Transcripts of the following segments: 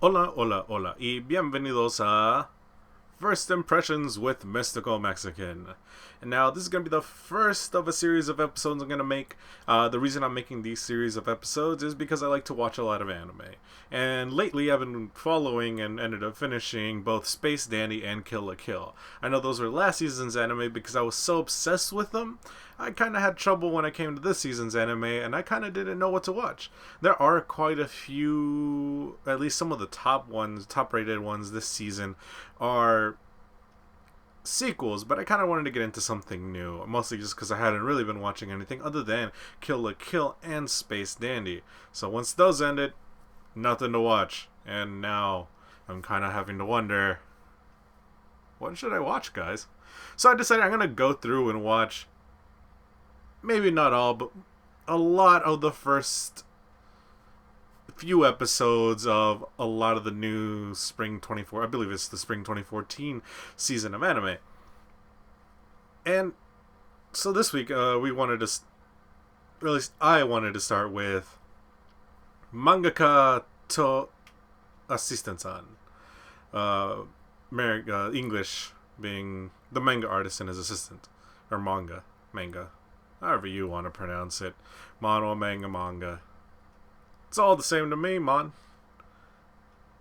Hola, hola, hola, y bienvenidos a First Impressions with Mystical Mexican. And now, this is going to be the first of a series of episodes I'm going to make. The reason I'm making these series of episodes is because I like to watch a lot of anime. And lately, I've been following and ended up finishing both Space Dandy and Kill la Kill. I know those were last season's anime because I was so obsessed with them. I kind of had trouble when I came to this season's anime, and I kind of didn't know what to watch. There are quite a few, at least some of the top ones, top rated ones this season, are sequels, but I kind of wanted to get into something new, mostly just because I hadn't really been watching anything other than Kill la Kill and Space Dandy. So once those ended, nothing to watch, and now I'm kind of having to wonder, what should I watch, guys? So I decided I'm going to go through and watch, maybe not all, but a lot of the first few episodes of a lot of the new spring 24, I believe it's the spring 2014 season of anime. And so this week we wanted to, or at least I wanted to start with Mangaka to Assistant-san. English being the manga artist and his assistant, or manga, however you want to pronounce it. Mono, manga. It's all the same to me, man.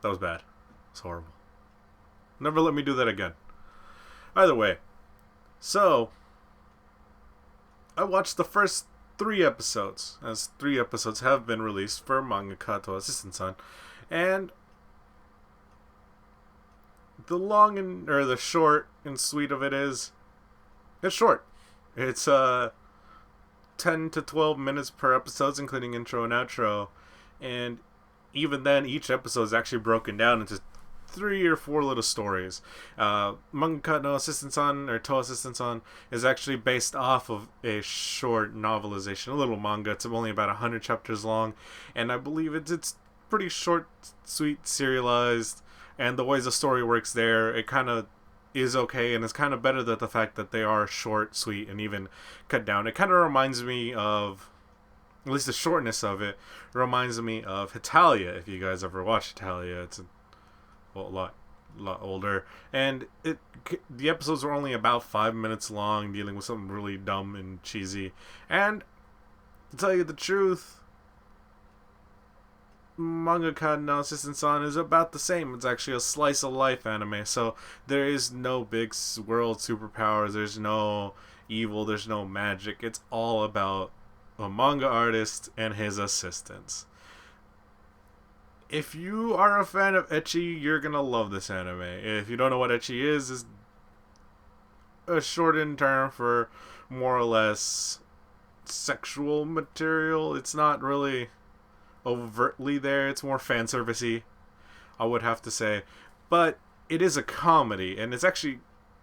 That was bad. It's horrible. Never let me do that again. Either way. So, I watched the first 3 episodes, as 3 episodes have been released for Mangaka to Assistant-san. And the short and sweet of it is, it's short. It's 10 to 12 minutes per episode, including intro and outro. And even then, each episode is actually broken down into 3 or 4 little stories. Mangaka no Assistant-san, or To Assistant-san, is actually based off of a short novelization, a little manga. It's only about 100 chapters long, and I believe it's pretty short, sweet, serialized, and the ways the story works there, it kind of is okay, and it's kind of better than the fact that they are short, sweet, and even cut down. It kind of reminds me of, at least the shortness of it reminds me of Hitalia. If you guys ever watched Hitalia, it's a lot older, and the episodes were only about 5 minutes long, dealing with something really dumb and cheesy. And to tell you the truth, Mangaka no Assistant-san is about the same. It's actually a slice of life anime, so there is no big world superpowers, there's no evil, there's no magic. It's all about a manga artist and his assistants. If you are a fan of ecchi, you're gonna love this anime. If you don't know what ecchi is a shortened term for more or less sexual material. It's not really overtly there, it's more fan servicey, I would have to say. But it is a comedy, and it's actually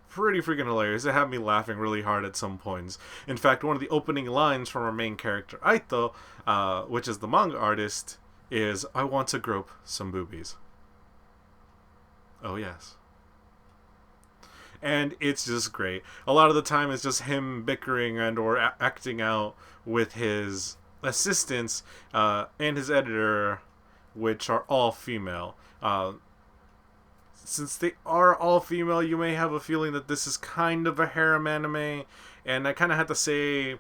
pretty freaking hilarious. It had me laughing really hard at some points. In fact, one of the opening lines from our main character, Aito, which is the manga artist, is, "I want to grope some boobies." Oh, yes. And it's just great. A lot of the time it's just him bickering and or acting out with his assistants and his editor, which are all female. Since they are all female, you may have a feeling that this is kind of a harem anime, and I kind of have to say,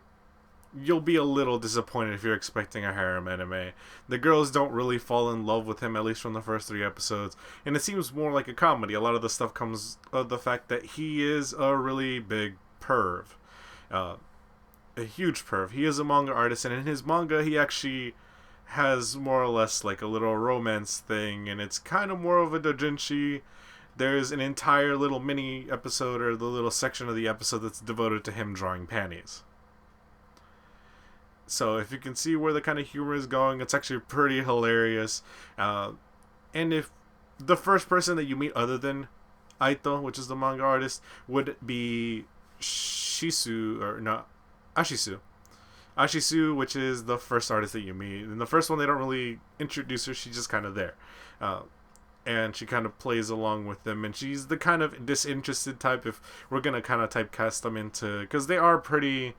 you'll be a little disappointed if you're expecting a harem anime. The girls don't really fall in love with him, at least from the first 3 episodes, and it seems more like a comedy. A lot of the stuff comes of the fact that he is a really big perv. A huge perv. He is a manga artist, and in his manga, he actually has more or less like a little romance thing, and it's kind of more of a doujinshi. There's an entire little mini episode, or the little section of the episode, that's devoted to him drawing panties. So if you can see where the kind of humor is going, it's actually pretty hilarious. And if the first person that you meet other than Aito, which is the manga artist, would be Ashisu, which is the first artist that you meet. In the first one, they don't really introduce her. She's just kind of there. And she kind of plays along with them. And she's the kind of disinterested type, if we're going to kind of typecast them into, because they are pretty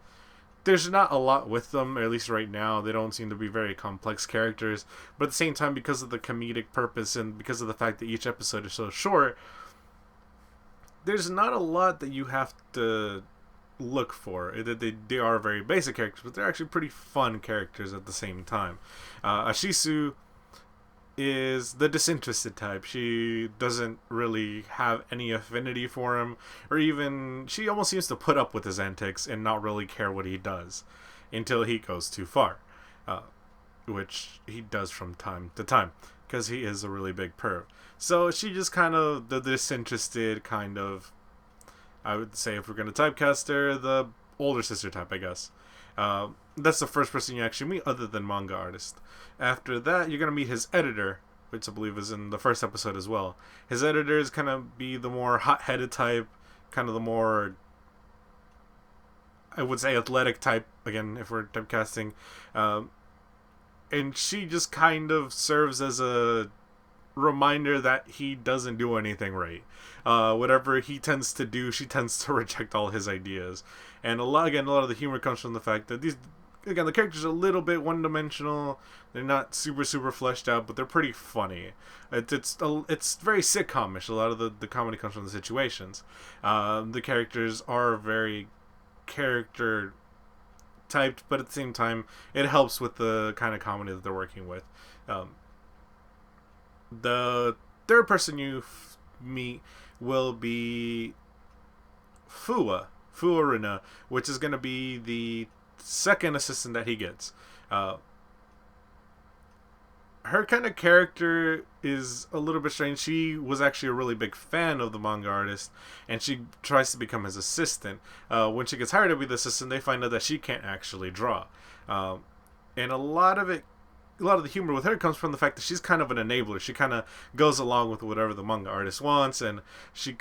there's not a lot with them, or at least right now. They don't seem to be very complex characters. But at the same time, because of the comedic purpose and because of the fact that each episode is so short, there's not a lot that you have to look for. They are very basic characters, but they're actually pretty fun characters at the same time. Ashisu is the disinterested type. She doesn't really have any affinity for him, or even she almost seems to put up with his antics and not really care what he does until he goes too far, which he does from time to time because he is a really big perv. So she just kind of the disinterested kind of, I would say, if we're going to typecast her, the older sister type, I guess. That's the first person you actually meet other than manga artist. After that, you're going to meet his editor, which I believe is in the first episode as well. His editor is kind of be the more hot-headed type, kind of the more, I would say, athletic type, again, if we're typecasting. And she just kind of serves as a reminder that he doesn't do anything right. Whatever he tends to do, she tends to reject all his ideas. And a lot of the humor comes from the fact that the characters are a little bit one-dimensional. They're not super fleshed out, but they're pretty funny. It's very sitcomish. A lot of the comedy comes from the situations. The characters are very character typed, but at the same time, it helps with the kind of comedy that they're working with. The third person you meet will be Fuaruna, which is going to be the second assistant that he gets. Her kind of character is a little bit strange. She was actually a really big fan of the manga artist, and she tries to become his assistant. When she gets hired to be the assistant, they find out that she can't actually draw. And a lot of the humor with her comes from the fact that she's kind of an enabler. She kind of goes along with whatever the manga artist wants, and she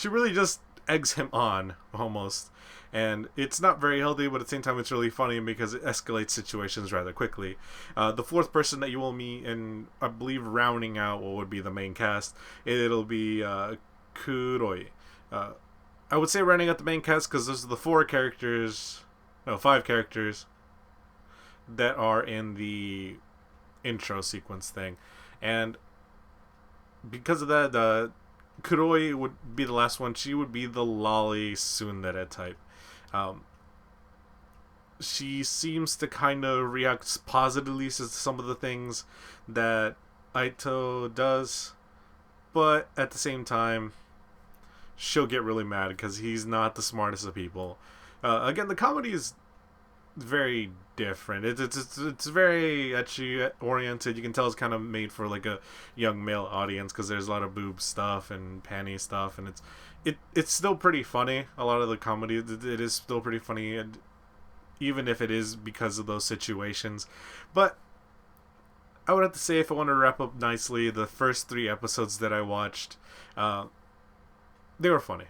really just eggs him on, almost. And it's not very healthy, but at the same time it's really funny because it escalates situations rather quickly. The fourth person that you will meet, and I believe rounding out what would be the main cast, it'll be Kuroi. I would say rounding out the main cast because those are the 5 characters that are in the intro sequence thing. And because of that, Kuroi would be the last one. She would be the lolly tsundere type. She seems to kind of react positively to some of the things that Aito does, but at the same time, she'll get really mad because he's not the smartest of people. Again, the comedy is very different. It's very ecchi oriented. You can tell it's kind of made for like a young male audience because there's a lot of boob stuff and panty stuff, and it's still pretty funny. A lot of the comedy, it is still pretty funny, and even if it is because of those situations. But I would have to say, if I want to wrap up nicely, the first 3 episodes that I watched, they were funny.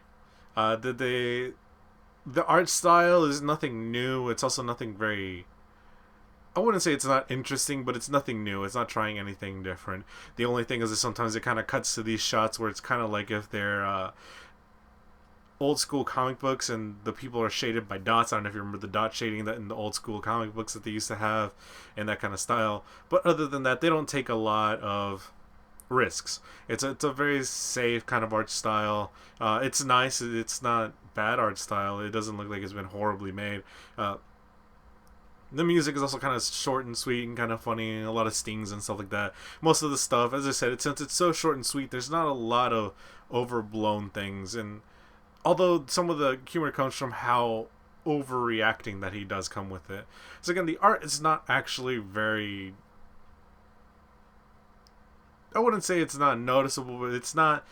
The art style is nothing new. It's also nothing very, I wouldn't say it's not interesting, but it's nothing new. It's not trying anything different. The only thing is that sometimes it kind of cuts to these shots where it's kind of like if they're old school comic books and the people are shaded by dots. I don't know if you remember the dot shading that in the old school comic books that they used to have, and that kind of style. But other than that, they don't take a lot of risks. It's a very safe kind of art style. It's nice. It's not bad art style. It doesn't look like it's been horribly made. The music is also kind of short and sweet and kind of funny, and a lot of stings and stuff like that. Most of the stuff, as I said, since it's so short and sweet, there's not a lot of overblown things. And although some of the humor comes from how overreacting that he does come with it. So again, the art is not actually very, I wouldn't say it's not noticeable, but it's not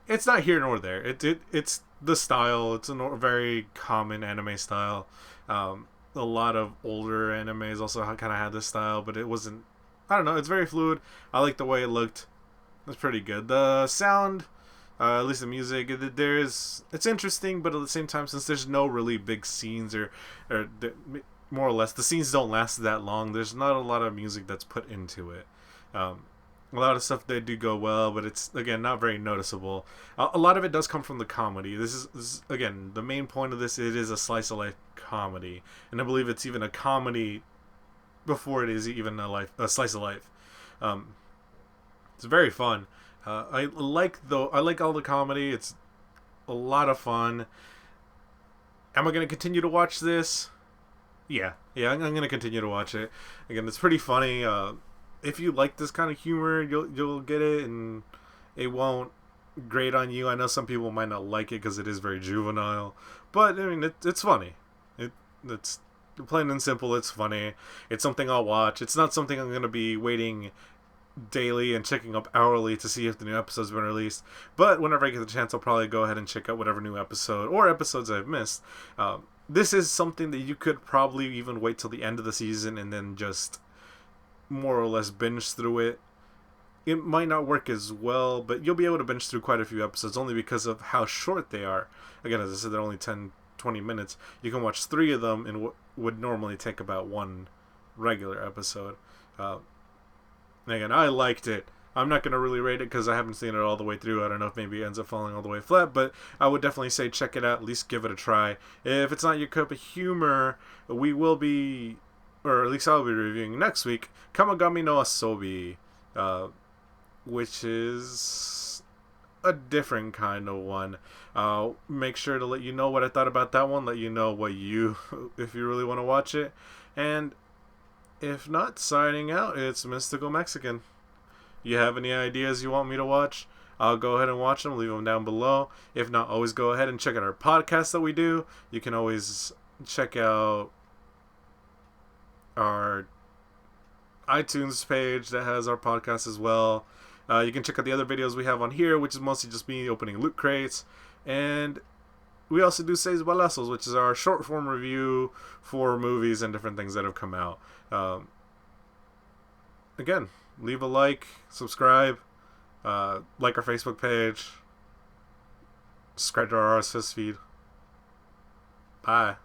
here nor there. It's the style. It's a very common anime style. A lot of older animes also kind of had this style, but it wasn't, I don't know, it's very fluid. I like the way it looked. It's pretty good. The sound, at least the music, it's interesting, but at the same time, since there's no really big scenes or more or less, the scenes don't last that long, there's not a lot of music that's put into it. A lot of stuff they do go well, but it's again not very noticeable. A lot of it does come from the comedy. This is again the main point of this. It is a slice of life comedy, and I believe it's even a comedy before it is even a slice of life. It's very fun. I like all the comedy. It's a lot of fun. Am I going to continue to watch this? Yeah, I'm going to continue to watch it. Again, it's pretty funny. If you like this kind of humor, you'll get it, and it won't grate on you. I know some people might not like it because it is very juvenile, but I mean it's funny. It's plain and simple. It's funny. It's something I'll watch. It's not something I'm gonna be waiting daily and checking up hourly to see if the new episode's been released. But whenever I get the chance, I'll probably go ahead and check out whatever new episode or episodes I've missed. This is something that you could probably even wait till the end of the season and then just more or less binge through it. It might not work as well, but you'll be able to binge through quite a few episodes only because of how short they are. Again, as I said, they're only 10-20 minutes. You can watch 3 of them in what would normally take about 1 regular episode. Again, I liked it. I'm not going to really rate it because I haven't seen it all the way through. I don't know if maybe it ends up falling all the way flat, but I would definitely say check it out. At least give it a try. If it's not your cup of humor, we will be, or at least I'll be reviewing next week, Kamagami no Asobi, which is a different kind of one. I'll make sure to let you know what I thought about that one, let you know what if you really want to watch it, and if not, signing out, it's Mystical Mexican. You have any ideas you want me to watch? I'll go ahead and watch them, leave them down below. If not, always go ahead and check out our podcast that we do. You can always check out our iTunes page that has our podcast as well. You can check out the other videos we have on here, which is mostly just me opening loot crates. And we also do Seis Balazos, which is our short form review for movies and different things that have come out. Again, leave a like, subscribe, like our Facebook page, subscribe to our RSS feed. Bye.